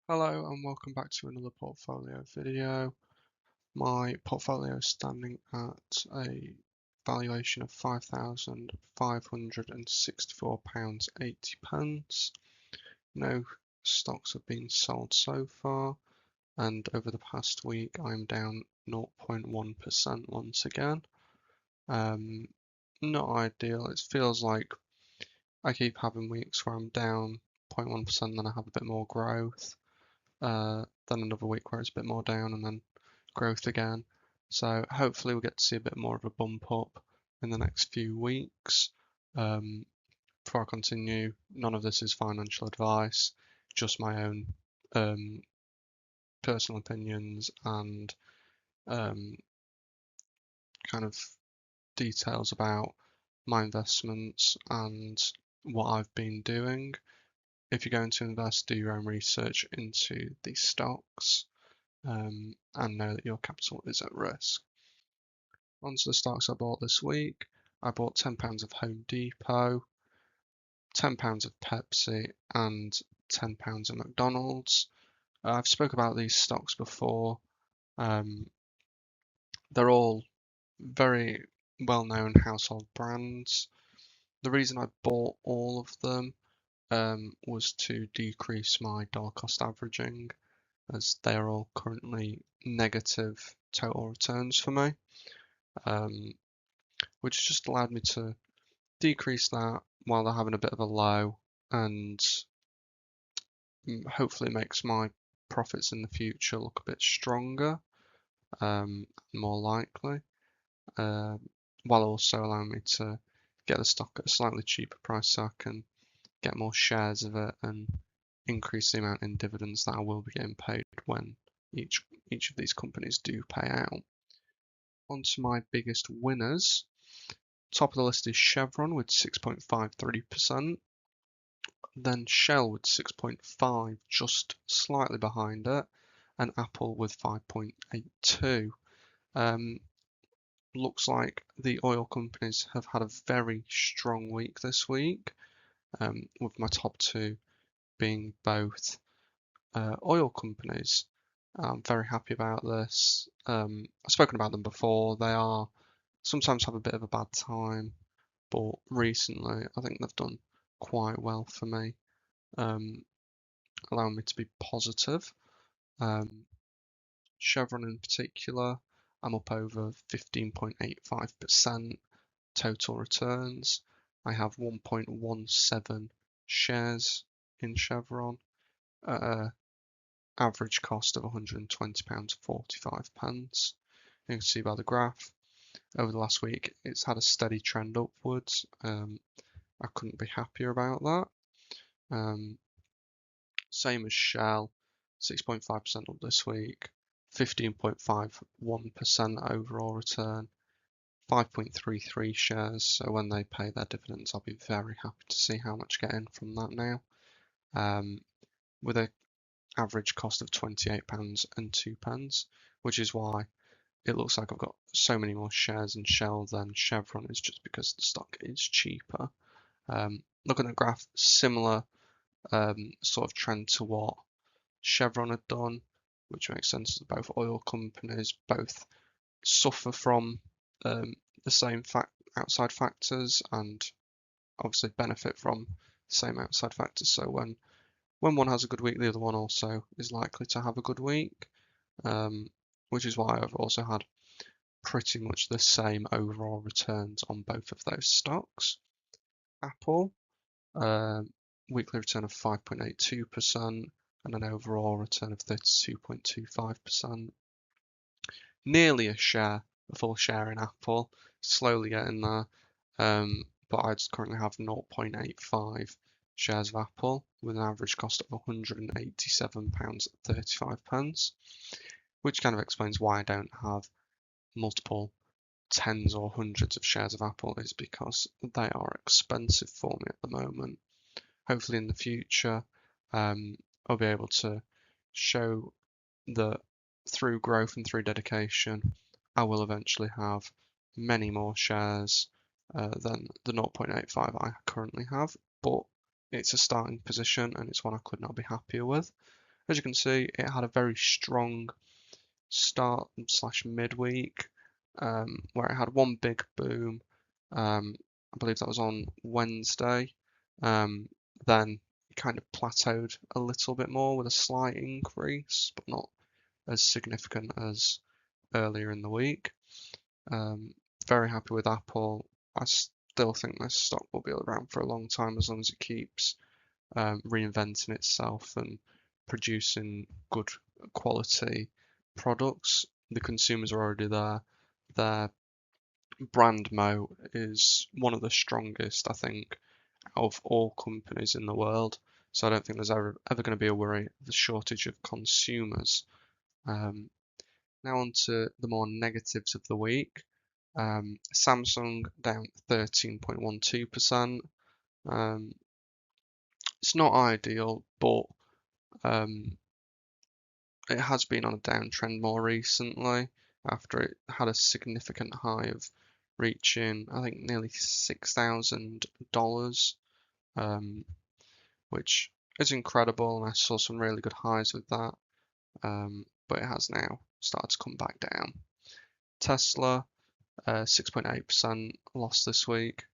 Hello and welcome back to another portfolio video. My portfolio is standing at a valuation of £5,564.80. No stocks have been sold so far, and over the past week I'm down 0.1% once again. Not ideal. It feels like I keep having weeks where I'm down 0.1%, then I have a bit more growth. Then another week where it's a bit more down and then growth again. So hopefully we'll get to see a bit more of a bump up in the next few weeks. Before I continue, none of this is financial advice, just my own personal opinions and kind of details about my investments and what I've been doing. If you're going to invest, do your own research into these stocks. And know that your capital is at risk. Onto the stocks I bought this week. I bought £10 of Home Depot, £10 of Pepsi, and £10 of McDonald's. I've spoke about these stocks before. They're all very well-known household brands. The reason I bought all of them was to decrease my dollar cost averaging, as they are all currently negative total returns for me, which just allowed me to decrease that while they're having a bit of a low, and hopefully makes my profits in the future look a bit stronger, more likely, while also allowing me to get the stock at a slightly cheaper price so I can get more shares of it and increase the amount in dividends that I will be getting paid when each of these companies do pay out. On to my biggest winners. Top of the list is Chevron with 6.53%, then Shell with 6.5, just slightly behind it, and Apple with 5.82. Looks like the oil companies have had a very strong week this week, with my top two being both oil companies. I'm very happy about this. I've spoken about them before. They are sometimes have a bit of a bad time, but recently I think they've done quite well for me, allowing me to be positive. Chevron in particular, I'm up over 15.85% total returns. I have 1.17 shares in Chevron at an average cost of £120.45. You can see by the graph, over the last week it's had a steady trend upwards. I couldn't be happier about that. Same as Shell, 6.5% up this week, 15.51% overall return, 5.33 shares. So when they pay their dividends, I'll be very happy to see how much I get in from that now. With an average cost of £28.02, which is why it looks like I've got so many more shares in Shell than Chevron, is just because the stock is cheaper. Looking at the graph, similar sort of trend to what Chevron had done, which makes sense. Both oil companies both suffer from the same outside factors and obviously benefit from the same outside factors. So when one has a good week, the other one also is likely to have a good week, which is why I've also had pretty much the same overall returns on both of those stocks. Apple, weekly return of 5.82% and an overall return of 32.25%. Nearly a full share in Apple, slowly getting there, but I currently have 0.85 shares of Apple with an average cost of £187.35, which kind of explains why I don't have multiple tens or hundreds of shares of Apple, is because they are expensive for me at the moment. Hopefully in the future, I'll be able to show that through growth and through dedication, I will eventually have many more shares than the 0.85 I currently have, but it's a starting position and it's one I could not be happier with. As you can see, it had a very strong start / midweek, where it had one big boom. I believe that was on Wednesday. Then it kind of plateaued a little bit more with a slight increase, but not as significant as earlier in the week. Very happy with Apple. I still think this stock will be around for a long time as long as it keeps reinventing itself and producing good quality products. The consumers are already there. Their brand moat is one of the strongest, I think, of all companies in the world. So I don't think there's ever going to be a worry of the shortage of consumers. Now on to the more negatives of the week. Samsung down 13.12%. It's not ideal, but it has been on a downtrend more recently after it had a significant high of reaching, I think, nearly $6,000, which is incredible, and I saw some really good highs with that, but it has now started to come back down. Tesla, 6.8% loss this week.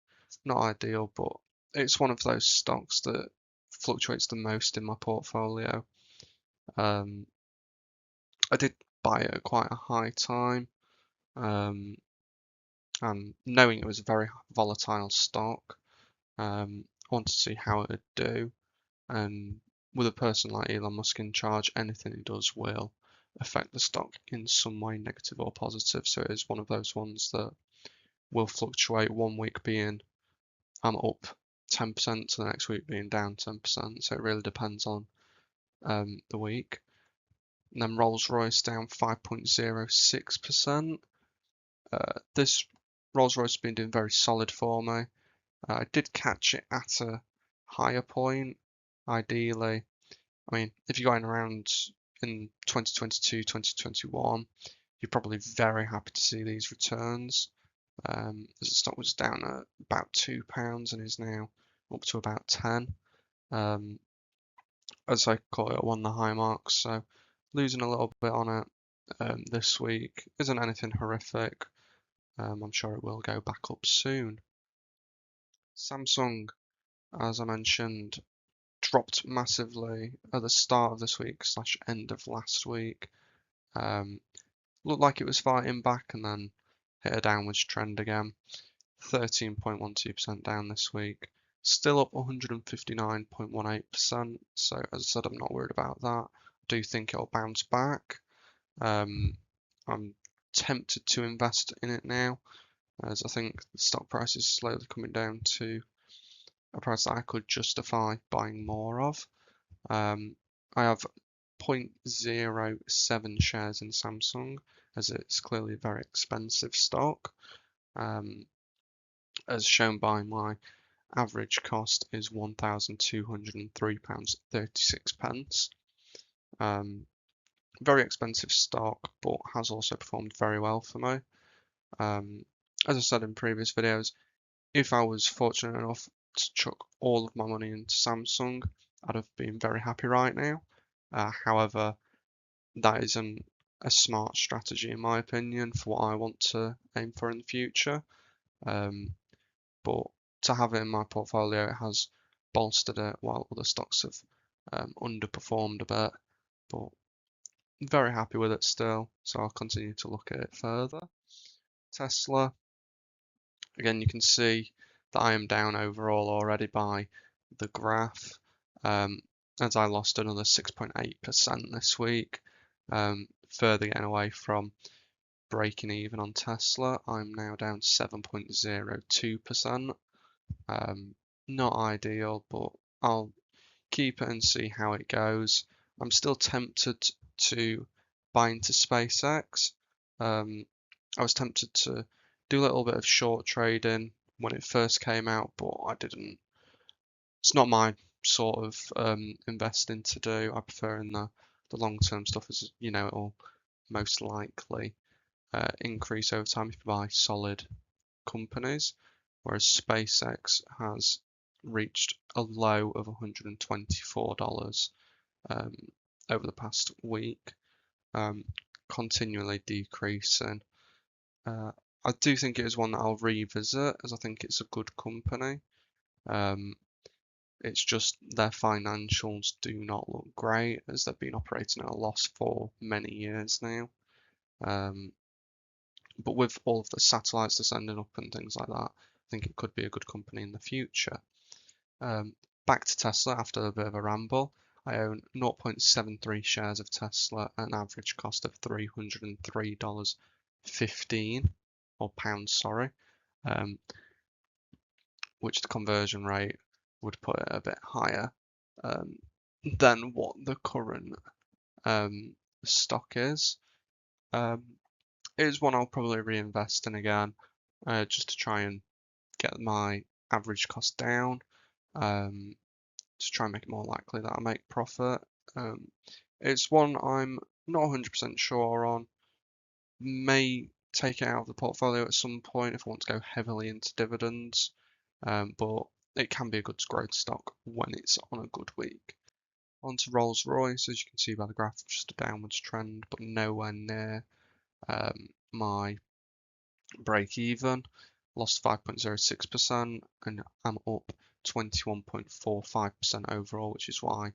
Not ideal, but it's one of those stocks that fluctuates the most in my portfolio. I did buy it at quite a high time, and knowing it was a very volatile stock, I wanted to see how it would do. And with a person like Elon Musk in charge, anything he does will affect the stock in some way, negative or positive. So it is one of those ones that will fluctuate. One week being I'm up 10% to the next week being down 10%. So it really depends on the week. And then Rolls-Royce down 5.06%. This Rolls-Royce has been doing very solid for me. I did catch it at a higher point, ideally. I mean, if you're going around in 2022, 2021, you're probably very happy to see these returns. As the stock was down at about £2 and is now up to about 10. As I call it, one of the high marks, so losing a little bit on it this week isn't anything horrific. I'm sure it will go back up soon. Samsung, as I mentioned, dropped massively at the start of this week / end of last week. Looked like it was fighting back and then hit a downwards trend again. 13.12% down this week. Still up 159.18%. So as I said, I'm not worried about that. I do think it'll bounce back. I'm tempted to invest in it now, as I think the stock price is slowly coming down to a price that I could justify buying more of. I have 0.07 shares in Samsung, as it's clearly a very expensive stock. As shown by my average cost is £1,203.36. Very expensive stock, but has also performed very well for me. As I said in previous videos, if I was fortunate enough to chuck all of my money into Samsung, I'd have been very happy right now. However, that isn't a smart strategy in my opinion for what I want to aim for in the future. But to have it in my portfolio, it has bolstered it while other stocks have underperformed a bit. But I'm very happy with it still, so I'll continue to look at it further. Tesla, again, you can see that I am down overall already by the graph, as I lost another 6.8% this week, further getting away from breaking even on Tesla. I'm now down 7.02%. Not ideal, but I'll keep it and see how it goes. I'm still tempted to buy into SpaceX. I was tempted to do a little bit of short trading when it first came out, but I didn't. It's not my sort of investing to do. I prefer in the long-term stuff, as you know, it'll most likely increase over time if you buy solid companies, whereas SpaceX has reached a low of $124 over the past week, continually decreasing. I do think it is one that I'll revisit, as I think it's a good company. It's just their financials do not look great, as they've been operating at a loss for many years now. But with all of the satellites they're sending up and things like that, I think it could be a good company in the future. Back to Tesla after a bit of a ramble. I own 0.73 shares of Tesla at an average cost of $303.15, or pounds, sorry, which the conversion rate would put it a bit higher than what the current stock is. It is one I'll probably reinvest in again, just to try and get my average cost down, to try and make it more likely that I make profit. It's one I'm not 100% sure on. May take it out of the portfolio at some point if I want to go heavily into dividends, but it can be a good growth stock when it's on a good week. On to Rolls-Royce, as you can see by the graph, just a downwards trend, but nowhere near my break even. Lost 5.06% and I'm up 21.45% overall, which is why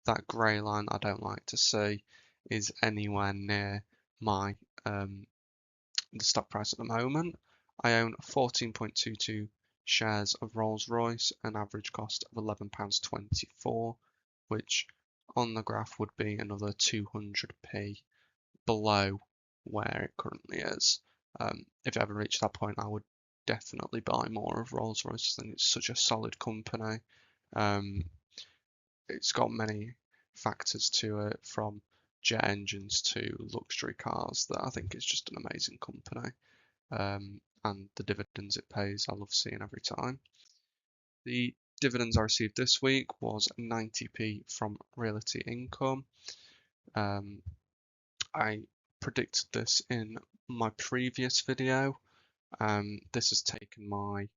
that grey line I don't like to see is anywhere near my the stock price at the moment. I own 14.22 shares of Rolls-Royce, an average cost of £11.24, which on the graph would be another 200p below where it currently is. If it ever reached that point, I would definitely buy more of Rolls-Royce. I think it's such a solid company. It's got many factors to it, from jet engines to luxury cars, that I think it's just an amazing company. And the dividends it pays, I love seeing every time. The dividends I received this week was 90p from Realty Income. I predicted this in my previous video. This has taken my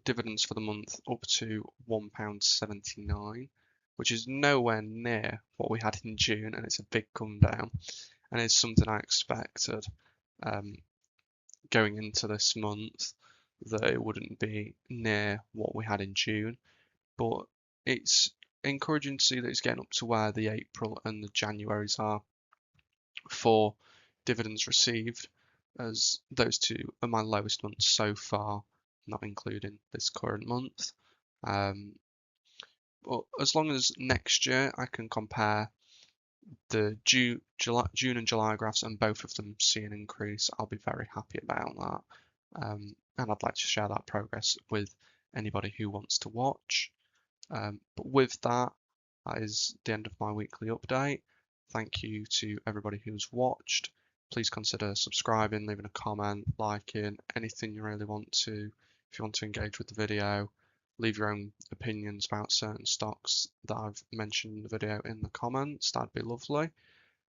dividends for the month up to £1.79, which is nowhere near what we had in June, and it's a big come down, and it's something I expected going into this month, that it wouldn't be near what we had in June, but it's encouraging to see that it's getting up to where the April and the Januaries are for dividends received, as those two are my lowest months so far, not including this current month. But as long as next year I can compare the June and July graphs and both of them see an increase, I'll be very happy about that. And I'd like to share that progress with anybody who wants to watch. But with that, that is the end of my weekly update. Thank you to everybody who's watched. Please consider subscribing, leaving a comment, liking, anything you really want to. If you want to engage with the video, leave your own opinions about certain stocks that I've mentioned in the video in the comments. That'd be lovely.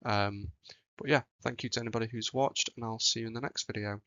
But yeah, thank you to anybody who's watched, and I'll see you in the next video.